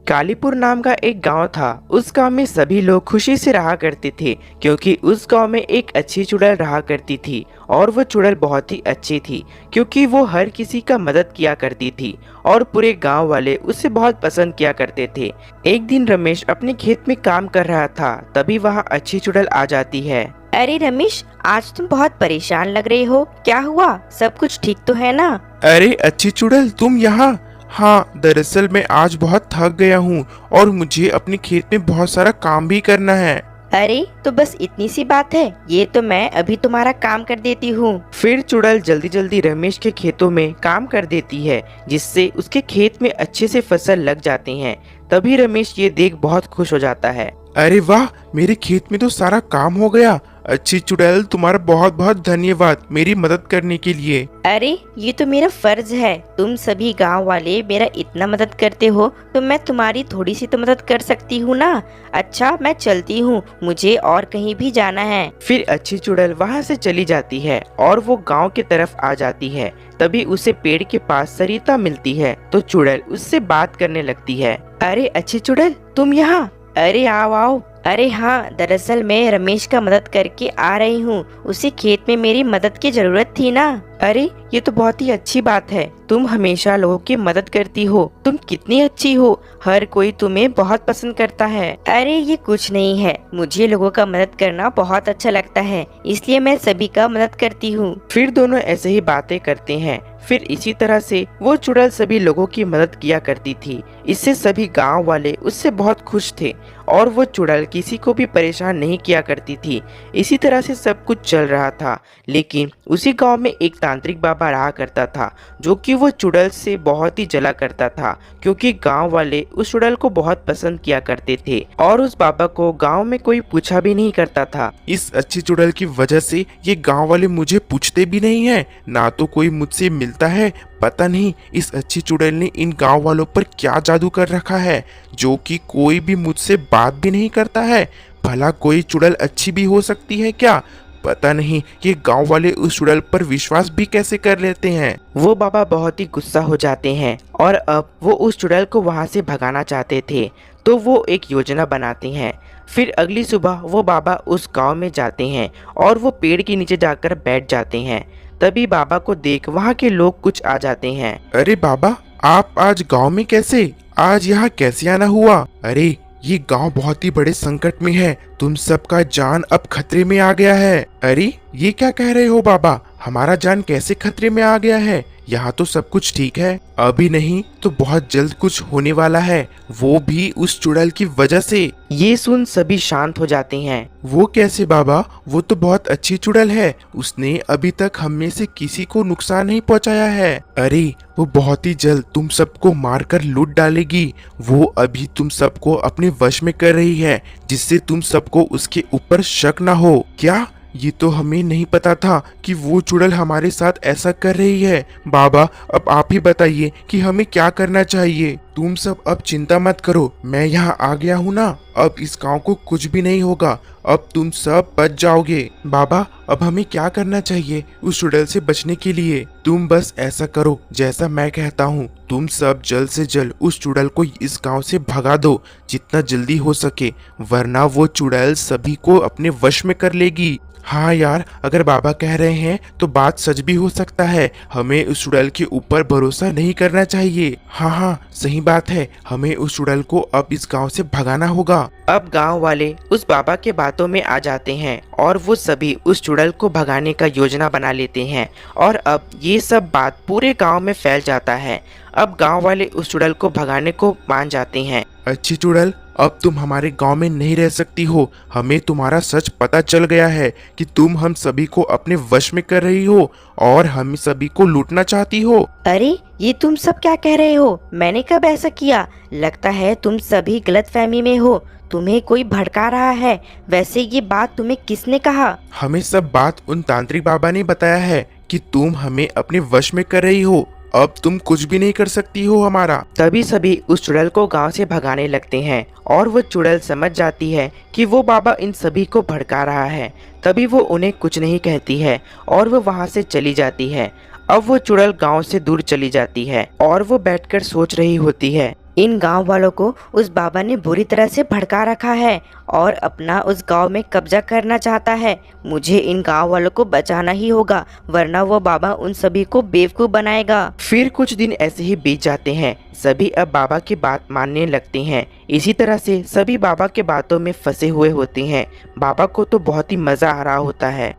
कालीपुर नाम का एक गांव था। उस गांव में सभी लोग खुशी से रहा करते थे क्योंकि उस गांव में एक अच्छी चुड़ैल रहा करती थी और वो चुड़ैल बहुत ही अच्छी थी क्योंकि वो हर किसी का मदद किया करती थी और पूरे गांव वाले उसे बहुत पसंद किया करते थे। एक दिन रमेश अपने खेत में काम कर रहा था, तभी वहाँ अच्छी चुड़ैल आ जाती है। अरे रमेश, आज तुम बहुत परेशान लग रहे हो, क्या हुआ? सब कुछ ठीक तो है ना? अरे अच्छी चुड़ैल, तुम यहाँ? हाँ, दरअसल मैं आज बहुत थक गया हूँ और मुझे अपने खेत में बहुत सारा काम भी करना है। अरे तो बस इतनी सी बात है, ये तो मैं अभी तुम्हारा काम कर देती हूँ। फिर चुड़ैल जल्दी जल्दी रमेश के खेतों में काम कर देती है, जिससे उसके खेत में अच्छे से फसल लग जाती हैं। तभी रमेश ये देख बहुत खुश हो जाता है। अरे वाह, मेरे खेत में तो सारा काम हो गया। अच्छी चुड़ैल, तुम्हारा बहुत बहुत धन्यवाद मेरी मदद करने के लिए। अरे ये तो मेरा फर्ज है, तुम सभी गांव वाले मेरा इतना मदद करते हो तो मैं तुम्हारी थोड़ी सी तो मदद कर सकती हूँ ना। अच्छा, मैं चलती हूँ, मुझे और कहीं भी जाना है। फिर अच्छी चुड़ैल वहाँ से चली जाती है और वो गांव की तरफ आ जाती है। तभी उसे पेड़ के पास सरिता मिलती है तो चुड़ैल उससे बात करने लगती है। अरे अच्छी चुड़ैल, तुम यहाँ? अरे आओ आओ। अरे हाँ, दरअसल मैं रमेश का मदद करके आ रही हूँ, उसे खेत में मेरी मदद की जरूरत थी ना। अरे ये तो बहुत ही अच्छी बात है, तुम हमेशा लोगों की मदद करती हो, तुम कितनी अच्छी हो, हर कोई तुम्हें बहुत पसंद करता है। अरे ये कुछ नहीं है, मुझे लोगों का मदद करना बहुत अच्छा लगता है, इसलिए मैं सभी का मदद करती हूँ। फिर दोनों ऐसे ही बातें करते हैं। फिर इसी तरह से वो चुड़ैल सभी लोगों की मदद किया करती थी। इससे सभी गांव वाले उससे बहुत खुश थे और वो चुड़ैल किसी को भी परेशान नहीं किया करती थी। इसी तरह से सब कुछ चल रहा था। लेकिन उसी गांव में एक तांत्रिक बाबा रहा करता था, जो कि वो चुड़ैल से बहुत ही जला करता था क्योंकि गांव वाले उस चुड़ैल को बहुत पसंद किया करते थे और उस बाबा को गांव में कोई पूछा भी नहीं करता था। इस अच्छी चुड़ैल की वजह से ये गांव वाले मुझे पूछते भी नहीं है, ना तो कोई मुझसे मिलता है। पता नहीं इस अच्छी चुड़ैल ने इन गांव वालों पर क्या जादू कर रखा है, जो कि कोई भी मुझसे बात भी नहीं करता है। भला कोई चुड़ैल अच्छी भी हो सकती है क्या? पता नहीं ये गांव वाले उस चुड़ैल पर विश्वास भी कैसे कर लेते हैं। वो बाबा बहुत ही गुस्सा हो जाते हैं और अब वो उस चुड़ैल को वहां से भगाना चाहते थे, तो वो एक योजना बनाते हैं। फिर अगली सुबह वो बाबा उस गांव में जाते हैं और वो पेड़ के नीचे जाकर बैठ जाते हैं। तभी बाबा को देख वहाँ के लोग कुछ आ जाते हैं। अरे बाबा, आप आज गांव में कैसे? आज यहाँ कैसे आना हुआ? अरे ये गांव बहुत ही बड़े संकट में है, तुम सबका जान अब खतरे में आ गया है। अरे ये क्या कह रहे हो बाबा, हमारा जान कैसे खतरे में आ गया है? यहाँ तो सब कुछ ठीक है। अभी नहीं तो बहुत जल्द कुछ होने वाला है, वो भी उस चुड़ैल की वजह से। ये सुन सभी शांत हो जाते हैं। वो कैसे बाबा? वो तो बहुत अच्छी चुड़ैल है, उसने अभी तक हम में से किसी को नुकसान नहीं पहुंचाया है। अरे वो बहुत ही जल्द तुम सबको मारकर लूट डालेगी। वो अभी तुम सबको अपने वश में कर रही है, जिससे तुम सबको उसके ऊपर शक ना हो। क्या? ये तो हमें नहीं पता था कि वो चुड़ैल हमारे साथ ऐसा कर रही है। बाबा अब आप ही बताइए कि हमें क्या करना चाहिए। तुम सब अब चिंता मत करो, मैं यहाँ आ गया हूँ ना, अब इस गांव को कुछ भी नहीं होगा, अब तुम सब बच जाओगे। बाबा अब हमें क्या करना चाहिए उस चुड़ैल से बचने के लिए? तुम बस ऐसा करो जैसा मैं कहता हूँ, तुम सब जल्द से जल्द उस चुड़ैल को इस गांव से भगा दो जितना जल्दी हो सके, वरना वो चुड़ैल सभी को अपने वश में कर लेगी। हाँ यार, अगर बाबा कह रहे हैं तो बात सच भी हो सकता है, हमें उस चुड़ैल के ऊपर भरोसा नहीं करना चाहिए। हाँ सही बात है, हमें उस चुड़ैल को अब इस गांव से भगाना होगा। अब गांव वाले उस बाबा के बातों में आ जाते हैं और वो सभी उस चुड़ैल को भगाने का योजना बना लेते हैं और अब ये सब बात पूरे गांव में फैल जाता है। अब गांव वाले उस चुड़ैल को भगाने को मान जाते हैं। अच्छी चुड़ैल, अब तुम हमारे गांव में नहीं रह सकती हो, हमें तुम्हारा सच पता चल गया है कि तुम हम सभी को अपने वश में कर रही हो और हम सभी को लूटना चाहती हो। अरे ये तुम सब क्या कह रहे हो? मैंने कब ऐसा किया? लगता है तुम सभी गलतफहमी में हो, तुम्हें कोई भड़का रहा है। वैसे ये बात तुम्हें किसने कहा? हमें सब बात उन तांत्रिक बाबा ने बताया है कि तुम हमें अपने वश में कर रही हो, अब तुम कुछ भी नहीं कर सकती हो हमारा। तभी सभी उस चुड़ैल को गांव से भगाने लगते हैं और वो चुड़ैल समझ जाती है कि वो बाबा इन सभी को भड़का रहा है। तभी वो उन्हें कुछ नहीं कहती है और वो वहां से चली जाती है। अब वो चुड़ैल गांव से दूर चली जाती है और वो बैठकर सोच रही होती है। इन गांव वालों को उस बाबा ने बुरी तरह से भड़का रखा है और अपना उस गांव में कब्जा करना चाहता है। मुझे इन गांव वालों को बचाना ही होगा, वरना वो बाबा उन सभी को बेवकूफ बनाएगा। फिर कुछ दिन ऐसे ही बीत जाते हैं। सभी अब बाबा की बात मानने लगते हैं। इसी तरह से सभी बाबा के बातों में फंसे हुए होते हैं। बाबा को तो बहुत ही मजा आ रहा होता है।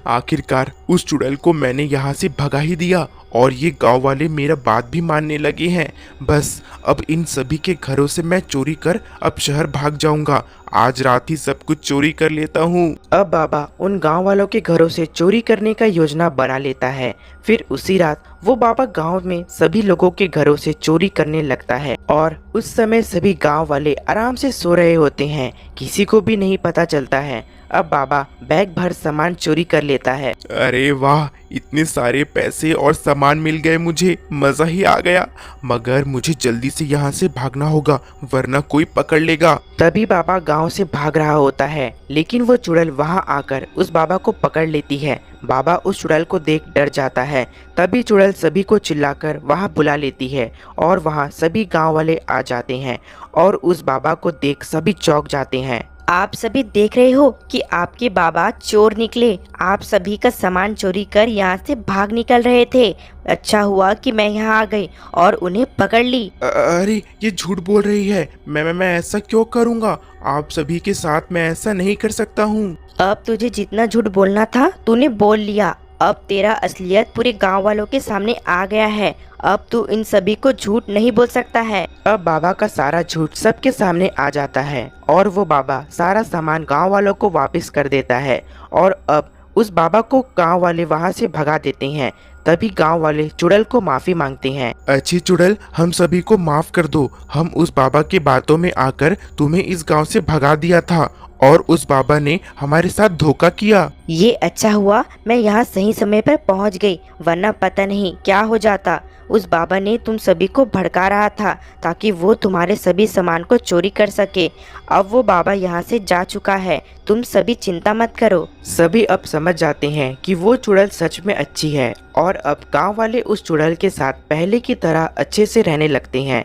आखिरकार उस चुड़ैल को मैंने यहाँ से भगा ही दिया और ये गांव वाले मेरा बात भी मानने लगे हैं। बस अब इन सभी के घरों से मैं चोरी कर अब शहर भाग जाऊंगा। आज रात ही सब कुछ चोरी कर लेता हूँ। अब बाबा उन गांव वालों के घरों से चोरी करने का योजना बना लेता है। फिर उसी रात वो बाबा गांव में सभी लोगों के घरों से चोरी करने लगता है और उस समय सभी गांव वाले आराम से सो रहे होते हैं। किसी को भी नहीं पता चलता है। अब बाबा बैग भर सामान चोरी कर लेता है। अरे वाह, इतने सारे पैसे और सामान मिल गए, मुझे मजा ही आ गया। मगर मुझे जल्दी से यहाँ से भागना होगा वरना कोई पकड़ लेगा। तभी बाबा गांव से भाग रहा होता है, लेकिन वो चुड़ैल वहां आकर उस बाबा को पकड़ लेती है। बाबा उस चुड़ैल को देख डर जाता है। तभी चुड़ैल सभी को चिल्लाकर वहां बुला लेती है और वहां सभी गांव वाले आ जाते हैं और उस बाबा को देख सभी चौंक जाते हैं। आप सभी देख रहे हो कि आपके बाबा चोर निकले। आप सभी का सामान चोरी कर यहाँ से भाग निकल रहे थे। अच्छा हुआ कि मैं यहाँ आ गई और उन्हें पकड़ ली। अरे ये झूठ बोल रही है। मैं ऐसा क्यों करूँगा? आप सभी के साथ मैं ऐसा नहीं कर सकता हूँ। अब तुझे जितना झूठ बोलना था तूने बोल लिया। अब तेरा असलियत पूरे गांव वालों के सामने आ गया है। अब तू इन सभी को झूठ नहीं बोल सकता है। अब बाबा का सारा झूठ सबके सामने आ जाता है और वो बाबा सारा सामान गांव वालों को वापस कर देता है और अब उस बाबा को गांव वाले वहां से भगा देते हैं। तभी गांव वाले चुड़ैल को माफी मांगते हैं। अच्छी चुड़ैल, हम सभी को माफ कर दो। हम उस बाबा के बातों में आकर तुम्हें इस गांव से भगा दिया था और उस बाबा ने हमारे साथ धोखा किया। ये अच्छा हुआ मैं यहाँ सही समय पर पहुँच गई, वरना पता नहीं क्या हो जाता। उस बाबा ने तुम सभी को भड़का रहा था ताकि वो तुम्हारे सभी सामान को चोरी कर सके। अब वो बाबा यहाँ से जा चुका है, तुम सभी चिंता मत करो। सभी अब समझ जाते हैं कि वो चुड़ैल सच में अच्छी है और अब गांव वाले उस चुड़ैल के साथ पहले की तरह अच्छे से रहने लगते हैं।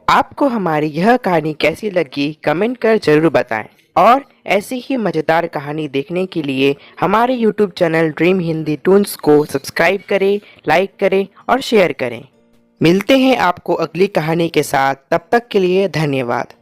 आपको हमारी यह कहानी कैसी लगी कमेंट कर जरूर बताएं और ऐसी ही मज़ेदार कहानी देखने के लिए हमारे YouTube channel dream Hindi Toons को सब्सक्राइब करें, लाइक करें और शेयर करें। मिलते हैं आपको अगली कहानी के साथ, तब तक के लिए धन्यवाद।